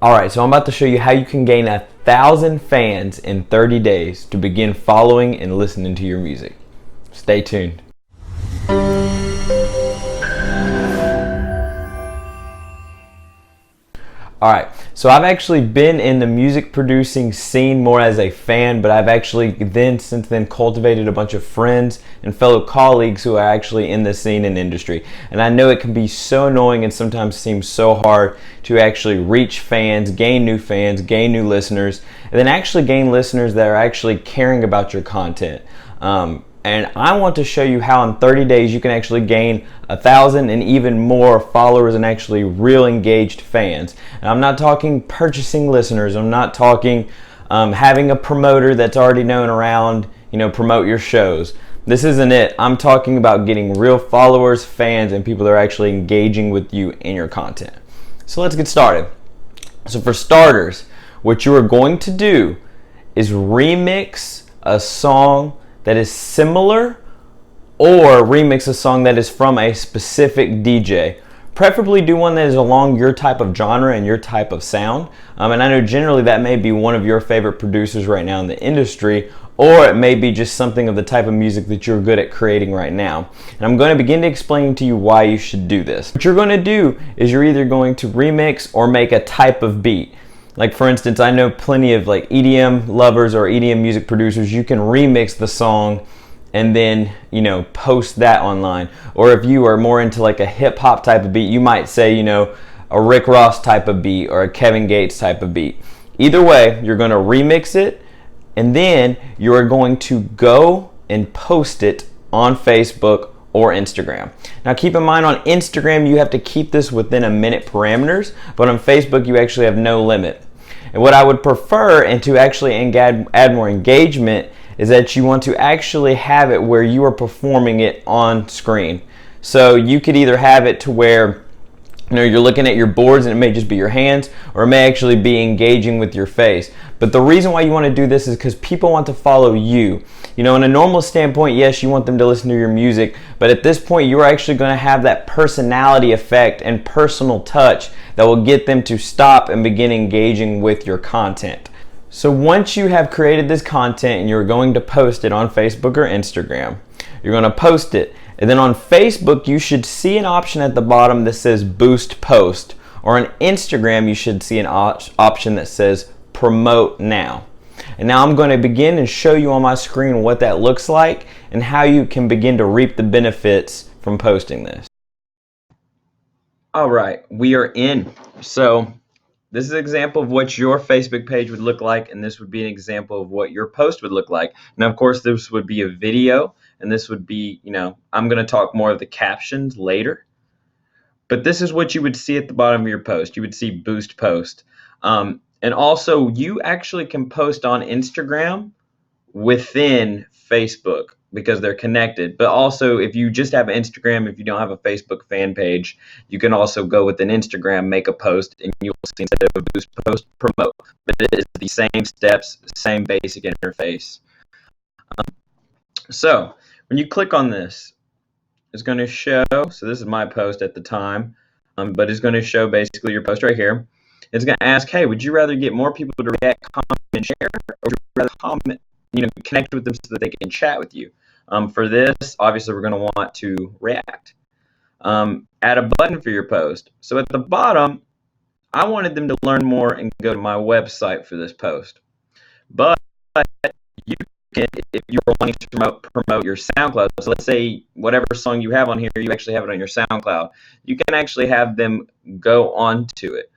Alright, so I'm about to show you how you can gain 1,000 fans in 30 days to begin following and listening to your music. Stay tuned. Alright, so I've actually been in the music producing scene more as a fan, but I've actually since then cultivated a bunch of friends and fellow colleagues who are actually in the scene and industry. And I know it can be so annoying and sometimes seems so hard to actually reach fans, gain new listeners, and then actually gain listeners that are actually caring about your content. And I want to show you how in 30 days you can actually gain 1,000 and even more followers and actually real engaged fans. And I'm not talking purchasing listeners. I'm not talking having a promoter that's already known around, promote your shows. This isn't it. I'm talking about getting real followers, fans, and people that are actually engaging with you in your content. So let's get started. So for starters, what you are going to do is remix a song that is similar or remix a song that is from a specific DJ. Preferably do one that is along your type of genre and your type of sound. And I know generally that may be one of your favorite producers right now in the industry, or it may be just something of the type of music that you're good at creating right now. And I'm going to begin to explain to you why you should do this. What you're going to do is you're either going to remix or make a type of beat. Like for instance, I know plenty of like EDM lovers or EDM music producers. You can remix the song and then post that online. Or if you are more into like a hip hop type of beat, you might say a Rick Ross type of beat or a Kevin Gates type of beat. Either way, you're going to remix it and then you are going to go and post it on Facebook or Instagram. Now keep in mind, on Instagram you have to keep this within a minute parameters, but on Facebook you actually have no limit. And what I would prefer, and to actually add more engagement, is that you want to actually have it where you are performing it on screen. So you could either have it to where you're looking at your boards and it may just be your hands, or it may actually be engaging with your face. But the reason why you want to do this is because people want to follow you. In a normal standpoint, yes, you want them to listen to your music, but at this point you're actually going to have that personality effect and personal touch that will get them to stop and begin engaging with your content. So once you have created this content and you're going to post it on Facebook or Instagram, you're going to post it. And then on Facebook, you should see an option at the bottom that says Boost Post. Or on Instagram, you should see an option that says Promote Now. And now I'm going to begin and show you on my screen what that looks like and how you can begin to reap the benefits from posting this. All right, we are in. So this is an example of what your Facebook page would look like, and this would be an example of what your post would look like. Now, of course, this would be a video, and this would be, I'm going to talk more of the captions later. But this is what you would see at the bottom of your post. You would see Boost Post. And also, you actually can post on Instagram within Facebook because they're connected. But also, if you just have Instagram, if you don't have a Facebook fan page, you can also go within Instagram, make a post, and you'll see instead of a Boost Post, Promote. But it is the same steps, same basic interface. So when you click on this, it's going to show, so this is my post at the time, but it's going to show basically your post right here. It's going to ask, hey, would you rather get more people to react, comment, and share, or would you rather comment, connect with them so that they can chat with you? For this, obviously, we're going to want to react. Add a button for your post. So at the bottom, I wanted them to learn more and go to my website for this post. But you can, if you're wanting to promote your SoundCloud, so let's say whatever song you have on here, you actually have it on your SoundCloud, you can actually have them go onto it.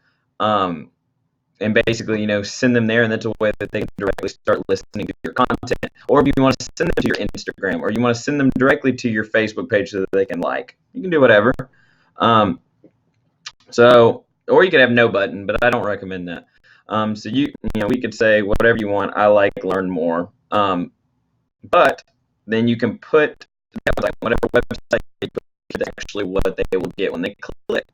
And basically, send them there, and that's a way that they can directly start listening to your content. Or if you want to send them to your Instagram, or you want to send them directly to your Facebook page so that they can like. You can do whatever. Or you could have no button, but I don't recommend that. So we could say whatever you want. I like learn more. But then you can put whatever website you put is actually what they will get when they click.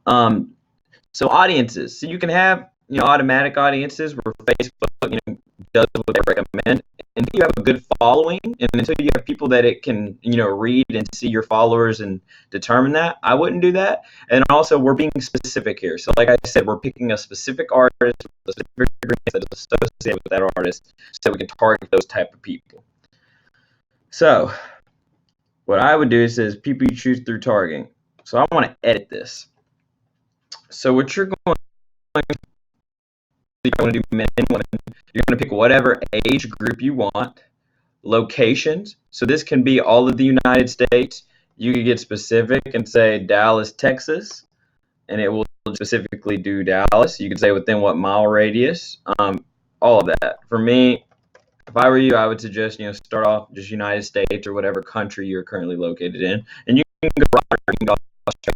So audiences. So you can have automatic audiences where Facebook does what they recommend, until you have a good following and until you have people that it can, read and see your followers and determine that, I wouldn't do that. And also, we're being specific here. So like I said, we're picking a specific artist, a specific experience that is associated with that artist, so we can target those type of people. So what I would do is people you choose through targeting. So I want to edit this. So what you're going to do, men and women, you're going to pick whatever age group you want, locations. So this can be all of the United States. You could get specific and say Dallas, Texas, and it will specifically do Dallas. You could say within what mile radius, all of that. For me, if I were you, I would suggest, start off just United States or whatever country you're currently located in, and you can go broader, you can go Australia,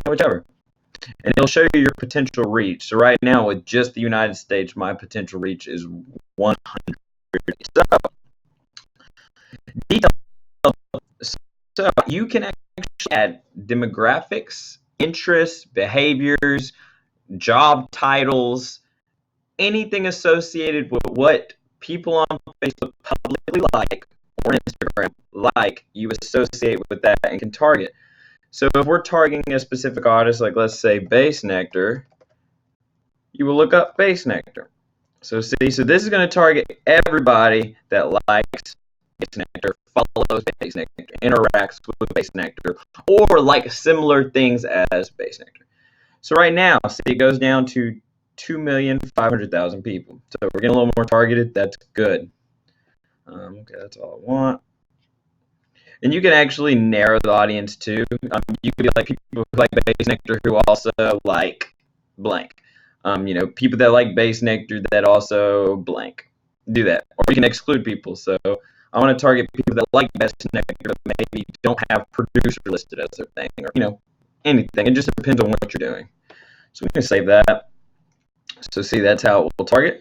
whichever. And it'll show you your potential reach. So right now, with just the United States, my potential reach is 100. So, so you can actually add demographics, interests, behaviors, job titles, anything associated with what people on Facebook publicly like or Instagram like, you associate with that and can target. So if we're targeting a specific artist, like let's say Bass Nectar, you will look up Bass Nectar. So see, so this is going to target everybody that likes Bass Nectar, follows Bass Nectar, interacts with Bass Nectar, or like similar things as Bass Nectar. So right now, see, it goes down to 2,500,000 people. So we're getting a little more targeted. That's good. Okay, that's all I want. And you can actually narrow the audience too. You could be like people who like Bass Nectar who also like blank. People that like Bass Nectar that also blank. Do that. Or you can exclude people. So I want to target people that like Bass Nectar but maybe don't have producer listed as their thing, or anything. It just depends on what you're doing. So we can save that. So see, that's how it will target.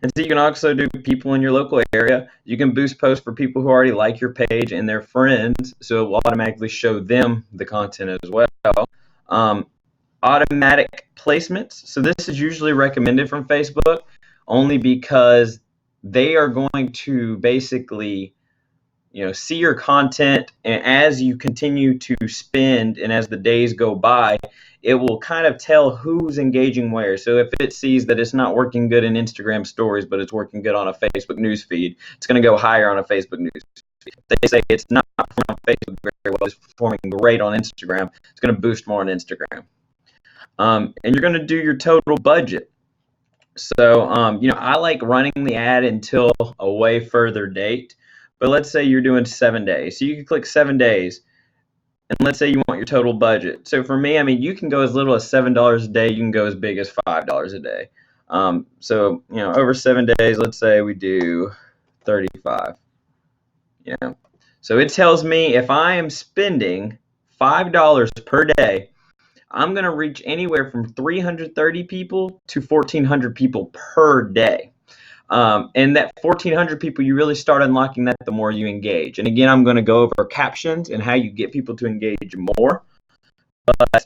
And so you can also do people in your local area. You can boost posts for people who already like your page and their friends, so it will automatically show them the content as well. Automatic placements. So this is usually recommended from Facebook only because they are going to basically see your content, and as you continue to spend and as the days go by, it will kind of tell who's engaging where. So if it sees that it's not working good in Instagram stories, but it's working good on a Facebook news feed, it's going to go higher on a Facebook news feed. If they say it's not performing on Facebook very well, it's performing great on Instagram, it's going to boost more on Instagram. And you're going to do your total budget. So, I like running the ad until a way further date. But let's say you're doing 7 days. So you can click 7 days. And let's say you want your total budget. So for me, you can go as little as $7 a day. You can go as big as $5 a day. So, over 7 days, let's say we do 35. So it tells me if I am spending $5 per day, I'm going to reach anywhere from 330 people to 1,400 people per day. And that 1,400 people, you really start unlocking that the more you engage. And again, I'm going to go over captions and how you get people to engage more. But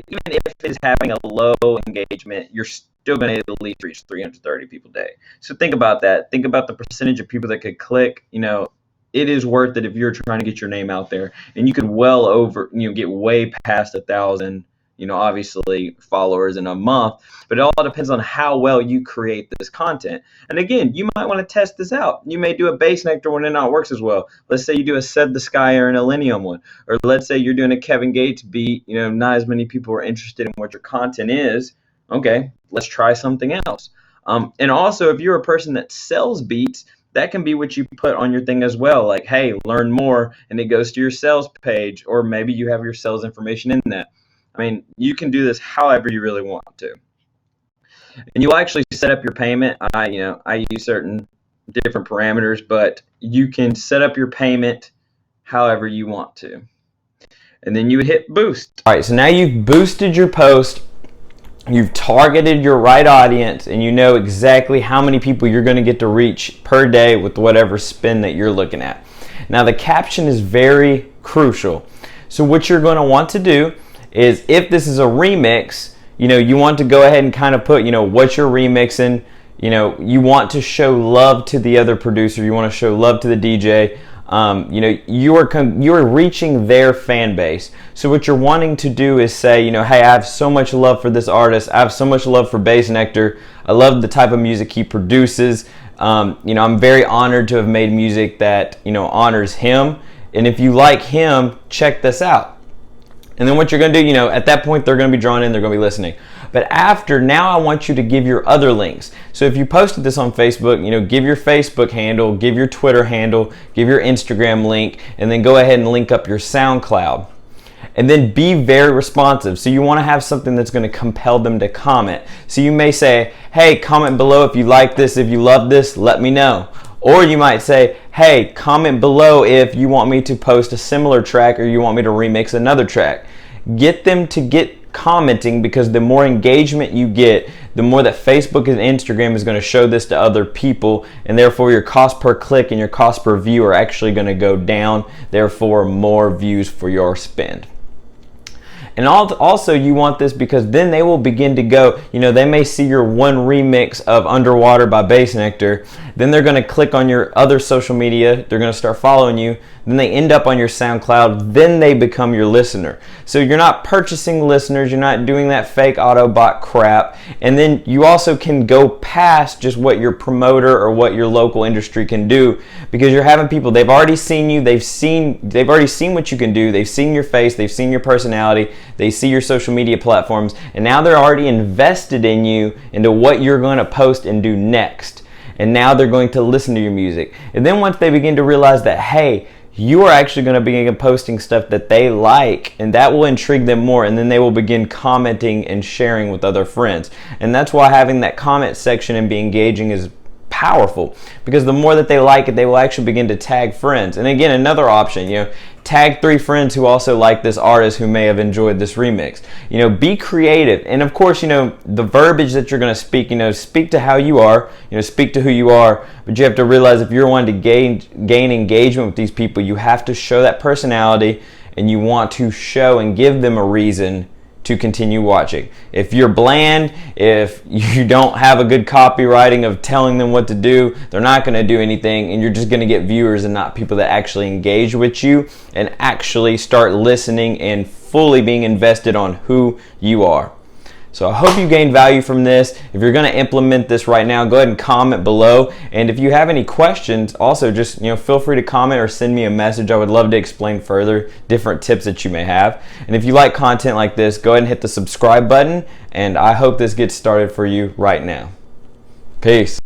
even if it's having a low engagement, you're still going to at least reach 330 people a day. So think about that. Think about the percentage of people that could click. It is worth it if you're trying to get your name out there. And you could well over, get way past 1,000. Obviously followers in a month, but it all depends on how well you create this content. And again, you might want to test this out. You may do a Bass Nectar one and not works as well. Let's say you do a Said the Sky or an Illenium one, or let's say you're doing a Kevin Gates beat. Not as many people are interested in what your content is. Okay, let's try something else. And also, if you're a person that sells beats, that can be what you put on your thing as well. Like, hey, learn more, and it goes to your sales page, or maybe you have your sales information in that. You can do this however you really want to. And you'll actually set up your payment. I use certain different parameters, but you can set up your payment however you want to. And then you would hit boost. All right, so now you've boosted your post, you've targeted your right audience, and you know exactly how many people you're going to get to reach per day with whatever spin that you're looking at. Now the caption is very crucial. So what you're going to want to do is, if this is a remix, you want to go ahead and kind of put, what you're remixing, You know, you want to show love to the other producer. You want to show love to the DJ. You know, you are reaching their fan base. So what you're wanting to do is say, you know, hey, I have so much love for this artist. I have so much love for Bass Nectar. I love the type of music he produces. You know, I'm very honored to have made music that, you know, honors him. And if you like him, check this out. And then what you're going to do, you know, at that point, they're going to be drawn in, they're going to be listening. But after, now I want you to give your other links. So if you posted this on Facebook, you know, give your Facebook handle, give your Twitter handle, give your Instagram link, and then go ahead and link up your SoundCloud. And then be very responsive. So you want to have something that's going to compel them to comment. So you may say, hey, comment below if you like this, if you love this, let me know. Or you might say, hey, comment below if you want me to post a similar track or you want me to remix another track. Get them to get commenting, because the more engagement you get, the more that Facebook and Instagram is going to show this to other people, and therefore your cost per click and your cost per view are actually going to go down, therefore more views for your spend. And also you want this because then they will begin to go, you know, they may see your one remix of Underwater by Bass Nectar, then they're going to click on your other social media, they're going to start following you, then they end up on your SoundCloud, then they become your listener. So you're not purchasing listeners, you're not doing that fake Autobot crap, and then you also can go past just what your promoter or what your local industry can do, because you're having people, they've already seen you, they've already seen what you can do, they've seen your face, they've seen your personality, they see your social media platforms, and now they're already invested in you, into what you're going to post and do next. And now they're going to listen to your music. And then once they begin to realize that, hey, you are actually going to begin posting stuff that they like, and that will intrigue them more, and then they will begin commenting and sharing with other friends. And that's why having that comment section and be engaging is powerful, because the more that they like it, they will actually begin to tag friends. And again, another option, you know, tag 3 friends who also like this artist who may have enjoyed this remix. You know, be creative. And of course, you know, the verbiage that you're going to speak, you know, speak to how you are, you know, speak to who you are, but you have to realize if you're wanting to gain engagement with these people, you have to show that personality, and you want to show and give them a reason to continue watching. If you're bland, if you don't have a good copywriting of telling them what to do, they're not going to do anything, and you're just going to get viewers and not people that actually engage with you and actually start listening and fully being invested on who you are. So I hope you gained value from this. If you're going to implement this right now, go ahead and comment below. And if you have any questions, also just, you know, feel free to comment or send me a message. I would love to explain further different tips that you may have. And if you like content like this, go ahead and hit the subscribe button. And I hope this gets started for you right now. Peace.